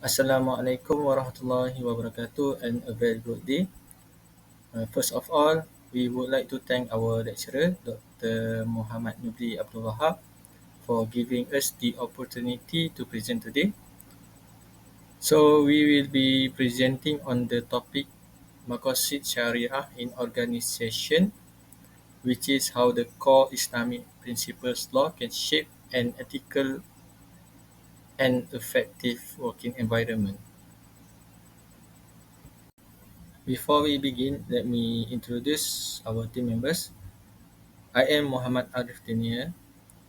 Assalamualaikum warahmatullahi wabarakatuh and a very good day. First of all, we would like to thank our lecturer, Dr. Muhammad Nubli Abdul Wahab, for giving us the opportunity to present today. So, we will be presenting on the topic Maqasid Shariah in Organization, which is how the core Islamic principles law can shape an ethical and effective working environment. Before we begin, let me introduce our team members. I am Muhammad Arif Dania.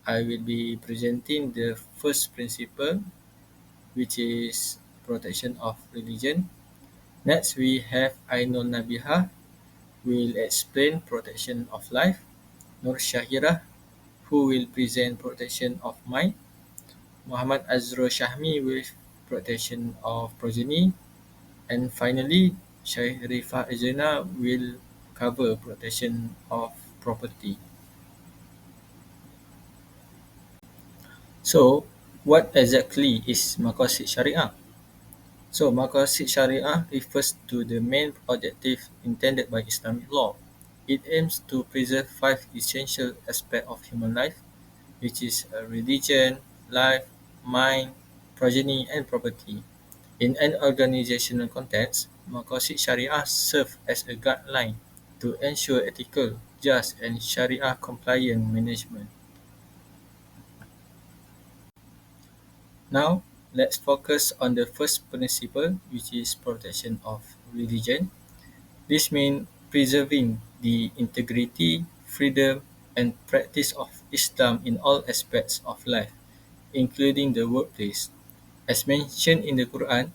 I will be presenting the first principle, which is protection of religion. Next, we have Ainul Nabiha, who will explain protection of life. Nur Shahira, who will present protection of mind. Muhammad Azrul Shahmi with protection of progeny. And finally, Sharifah Azina will cover protection of property. So, what exactly is Maqasid Shariah? So, Maqasid Shariah refers to the main objective intended by Islamic law. It aims to preserve five essential aspects of human life, which is religion, life, mind, progeny, and property. In an organizational context, Maqasid Shariah serves as a guideline to ensure ethical, just, and Sharia-compliant management. Now, let's focus on the first principle, which is protection of religion. This means preserving the integrity, freedom, and practice of Islam in all aspects of life, including the workplace. As mentioned in the Quran,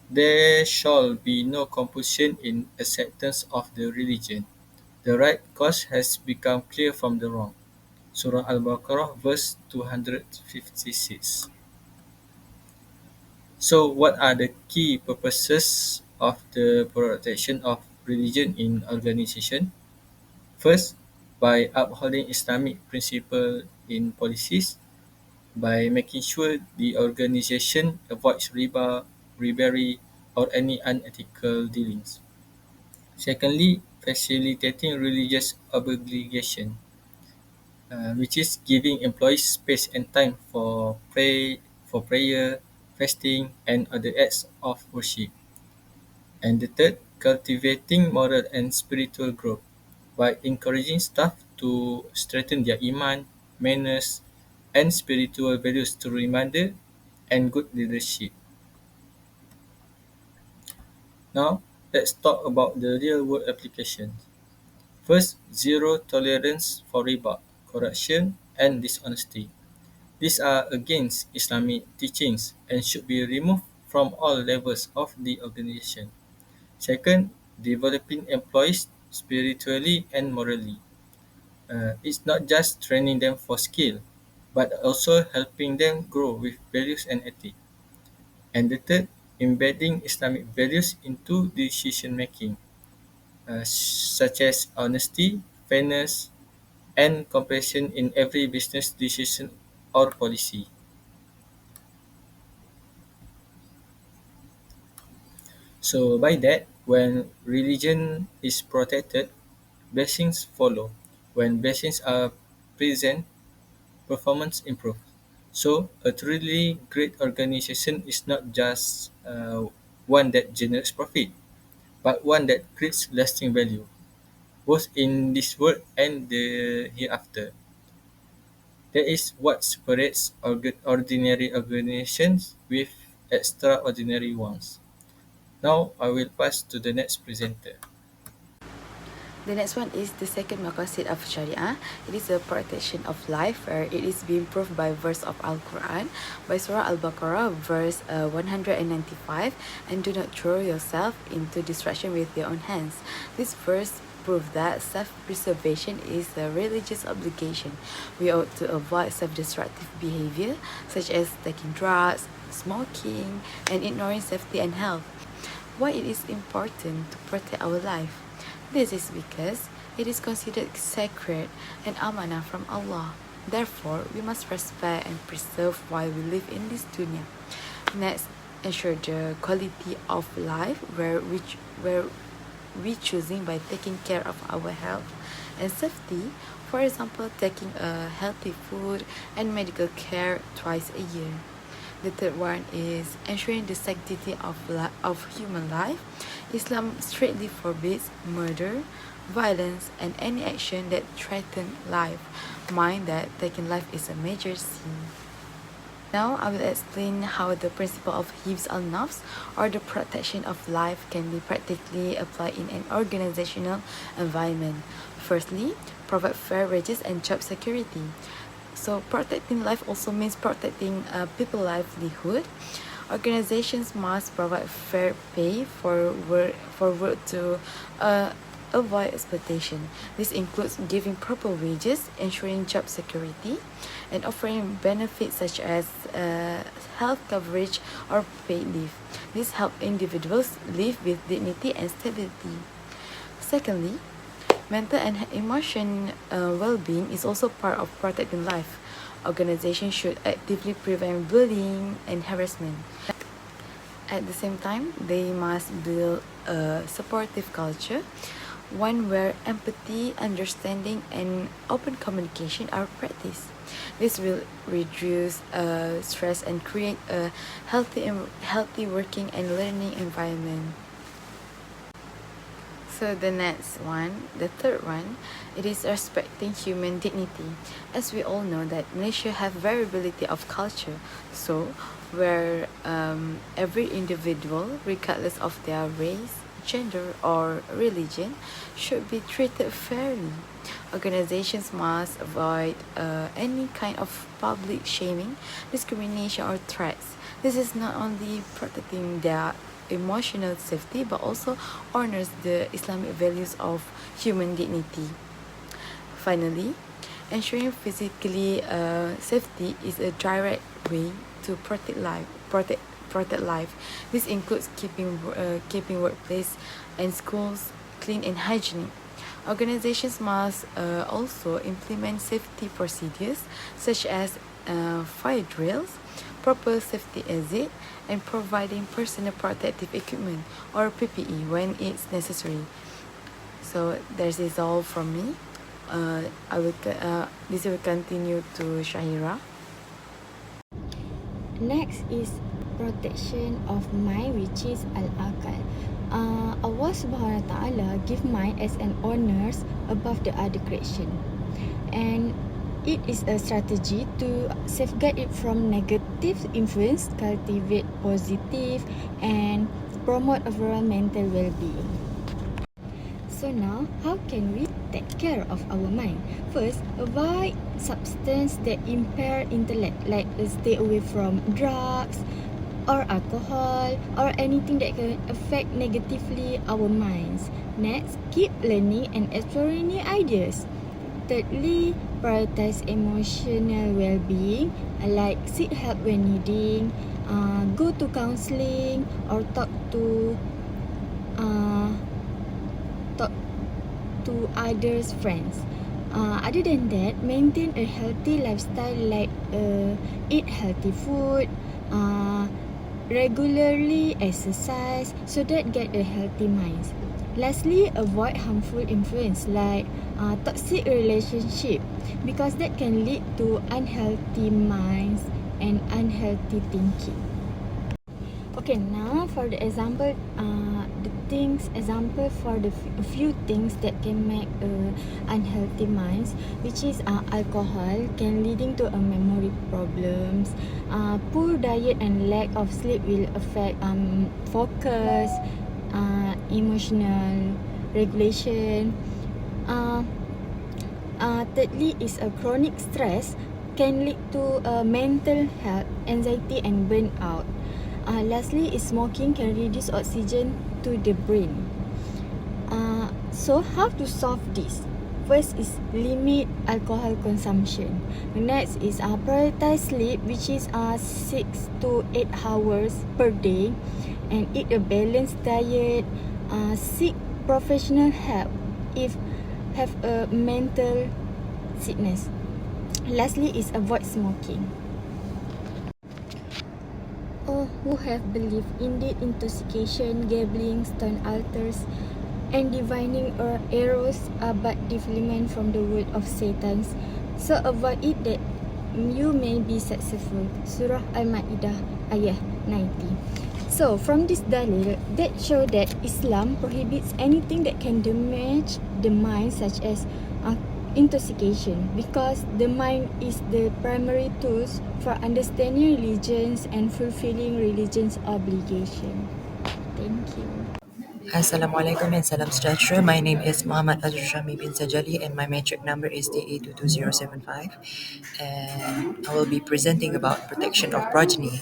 there shall be no compulsion in acceptance of the religion. The right cause has become clear from the wrong. Surah Al-Baqarah, verse 256. So, what are the key purposes of the protection of religion in organization? First, by upholding Islamic principles in policies, by making sure the organization avoids riba, bribery, or any unethical dealings. Secondly, facilitating religious obligation, which is giving employees space and time for prayer, fasting, and other acts of worship. And the third, cultivating moral and spiritual growth by encouraging staff to strengthen their iman, manners, and spiritual values through reminder and good leadership. Now, let's talk about the real world applications. First, zero tolerance for riba, corruption, and dishonesty. These are against Islamic teachings and should be removed from all levels of the organization. Second, developing employees spiritually and morally. It's not just training them for skill, but also helping them grow with values and ethics. And the third, embedding Islamic values into decision making, such as honesty, fairness, and compassion in every business decision or policy. So, by that, when religion is protected, blessings follow. When blessings are present, performance improves. So, a truly great organization is not just one that generates profit, but one that creates lasting value, both in this world and the hereafter. That is what separates ordinary organizations with extraordinary ones. Now, I will pass to the next presenter. The next one is the second maqasid of Sharia. It is the protection of life, where it is being proved by verse of Al-Quran, by Surah Al-Baqarah, verse 195, and do not throw yourself into destruction with your own hands. This verse proves that self-preservation is a religious obligation. We ought to avoid self-destructive behavior, such as taking drugs, smoking, and ignoring safety and health. Why it is important to protect our life? This is because it is considered sacred and amanah from Allah. Therefore, we must respect and preserve while we live in this dunya. Next, ensure the quality of life where we choosing by taking care of our health and safety. For example, taking a healthy food and medical care twice a year. The third one is ensuring the sanctity of human life. Islam strictly forbids murder, violence, and any action that threatens life. Mind that taking life is a major sin. Now I will explain how the principle of hifz al-nafs, or the protection of life, can be practically applied in an organizational environment. Firstly, provide fair wages and job security. So protecting life also means protecting people's livelihood. Organizations must provide fair pay for work to avoid exploitation. This includes giving proper wages, ensuring job security, and offering benefits such as health coverage or paid leave. This helps individuals live with dignity and stability. Secondly, mental and emotional well-being is also part of protecting life. Organizations should actively prevent bullying and harassment. At the same time, they must build a supportive culture, one where empathy, understanding, and open communication are practiced. This will reduce stress and create a healthy working and learning environment. So the next one, the third one, it is respecting human dignity. As we all know that Malaysia have variability of culture, so where every individual, regardless of their race, gender, or religion, should be treated fairly. Organizations must avoid any kind of public shaming, discrimination, or threats. This is not only protecting their emotional safety but also honors the Islamic values of human dignity. Finally, ensuring physically safety is a direct way to protect life. This includes keeping workplace and schools clean and hygienic. Organizations must also implement safety procedures such as fire drills, proper safety exit, and providing personal protective equipment or PPE when it's necessary. So this is all from me. This will continue to Shahira. Next is protection of mind, which is al-akal. Allah subhanahu wa ta'ala give mind as an honors above the other creation, and it is a strategy to safeguard it from negative influence, cultivate positive, and promote overall mental well-being. So now, how can we take care of our mind? First, avoid substance that impair intellect, like stay away from drugs or alcohol or anything that can affect negatively our minds. Next, keep learning and exploring new ideas. Thirdly, prioritize emotional well-being, like seek help when needing, go to counseling or talk to others' friends. Other than that, maintain a healthy lifestyle, like eat healthy food, regularly exercise so that get a healthy mind. Lastly, avoid harmful influence like toxic relationship, because that can lead to unhealthy minds and unhealthy thinking. Okay, now for the example, for the few things that can make unhealthy minds, which is alcohol can leading to memory problems. Poor diet and lack of sleep will affect focus, emotional regulation. Thirdly is a chronic stress can lead to mental health, anxiety, and burnout. Lastly is smoking can reduce oxygen to the brain. So how to solve this? First is limit alcohol consumption. The next is prioritize sleep, which is 6 to 8 hours per day, and eat a balanced diet. Seek professional help if have a mental sickness. Lastly is avoid smoking. who have believed in the intoxication, gambling, stone altars, and divining or arrows are but development from the word of Satan. So avoid it that you may be successful. Surah Al-Ma'idah ayat 90. So from this dalil that show that Islam prohibits anything that can damage the mind, such as intoxication, because the mind is the primary tools for understanding religions and fulfilling religion's obligation. Thank you. Assalamualaikum and salam sejahtera. My name is Muhammad Azrul Shami bin Sajali and my metric number is DA22075, and I will be presenting about protection of progeny.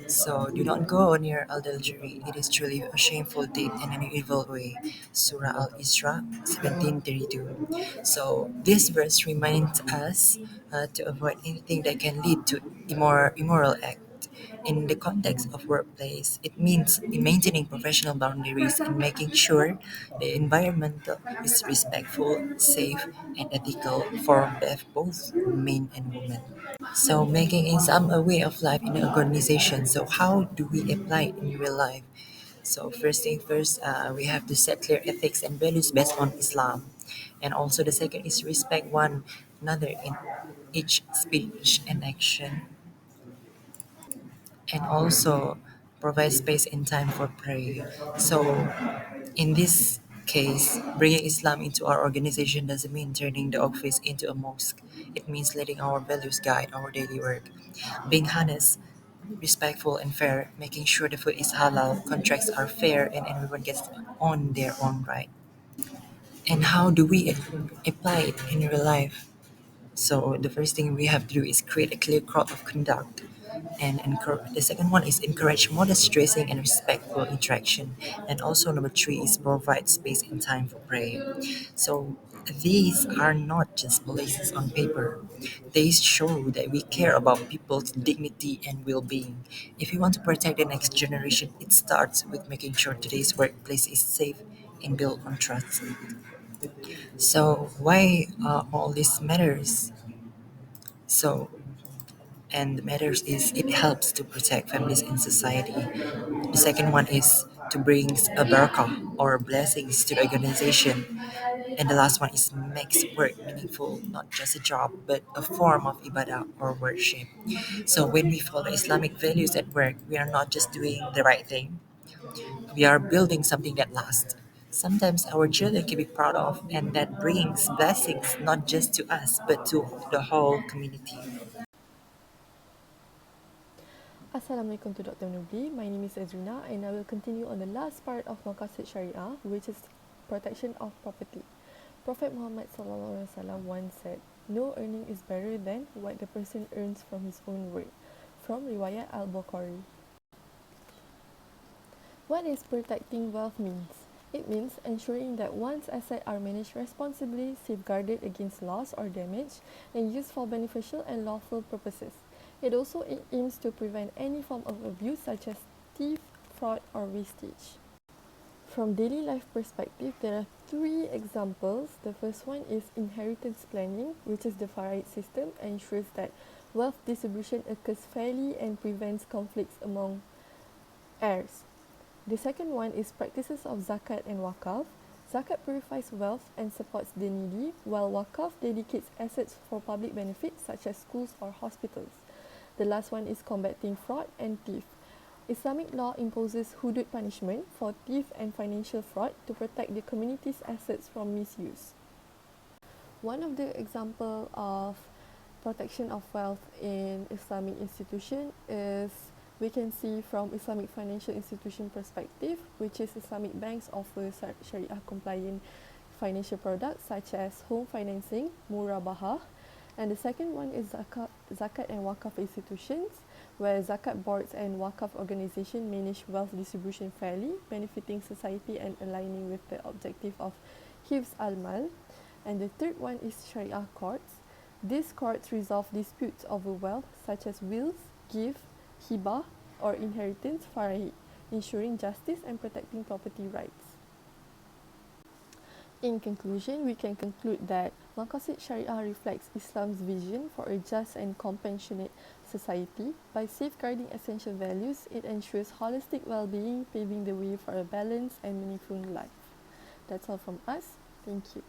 So do not go near adultery. It is truly a shameful deed and an evil way. Surah Al-Isra 17:32. So this verse reminds us to avoid anything that can lead to immoral act. In the context of workplace, it means in maintaining professional boundaries and making sure the environment is respectful, safe, and ethical for both men and women. So making Islam a way of life in an organization. So how do we apply it in real life? So first thing first, we have to set clear ethics and values based on Islam. And also the second is respect one another in each speech and action. And also provide space and time for prayer. So in this case, bringing Islam into our organization doesn't mean turning the office into a mosque. It means letting our values guide our daily work. Being honest, respectful, and fair, making sure the food is halal, contracts are fair, and everyone gets on their own right. And how do we apply it in real life? So the first thing we have to do is create a clear code of conduct. And the second one is encourage modest dressing and respectful interaction. And also number three is provide space and time for prayer. So these are not just policies on paper. They show that we care about people's dignity and well-being. If we want to protect the next generation, it starts with making sure today's workplace is safe and built on trust. So why all this matters? So and the matters is it helps to protect families and society. The second one is to bring a barakah or blessings to the organization. And the last one is makes work meaningful, not just a job, but a form of ibadah or worship. So when we follow Islamic values at work, we are not just doing the right thing, we are building something that lasts. Sometimes our children can be proud of, and that brings blessings not just to us, but to the whole community. Assalamualaikum to Dr. Nubli. My name is Azrina and I will continue on the last part of Maqasid Shariah, which is protection of property. Prophet Muhammad SAW once said, "No earning is better than what the person earns from his own work." From Riwayat Al-Bukhari. What is protecting wealth means? It means ensuring that one's assets are managed responsibly, safeguarded against loss or damage, and used for beneficial and lawful purposes. It also aims to prevent any form of abuse such as theft, fraud, or wastage. From daily life perspective, there are three examples. The first one is inheritance planning, which is the Farid system, ensures that wealth distribution occurs fairly and prevents conflicts among heirs. The second one is practices of zakat and wakaf. Zakat purifies wealth and supports the needy, while wakaf dedicates assets for public benefits such as schools or hospitals. The last one is combating fraud and theft. Islamic law imposes hudud punishment for theft and financial fraud to protect the community's assets from misuse. One of the example of protection of wealth in Islamic institution is we can see from Islamic financial institution perspective, which is Islamic banks offer Sharia-compliant financial products such as home financing, murabahah, and the second one is zakat and wakaf institutions, where zakat boards and wakaf organization manage wealth distribution fairly, benefiting society and aligning with the objective of hifz al-mal. And the third one is Sharia courts. These courts resolve disputes over wealth such as wills, gift, hibah, or inheritance faraid, ensuring justice and protecting property rights. In conclusion, we can conclude that Maqasid Shariah reflects Islam's vision for a just and compassionate society. By safeguarding essential values, it ensures holistic well-being, paving the way for a balanced and meaningful life. That's all from us. Thank you.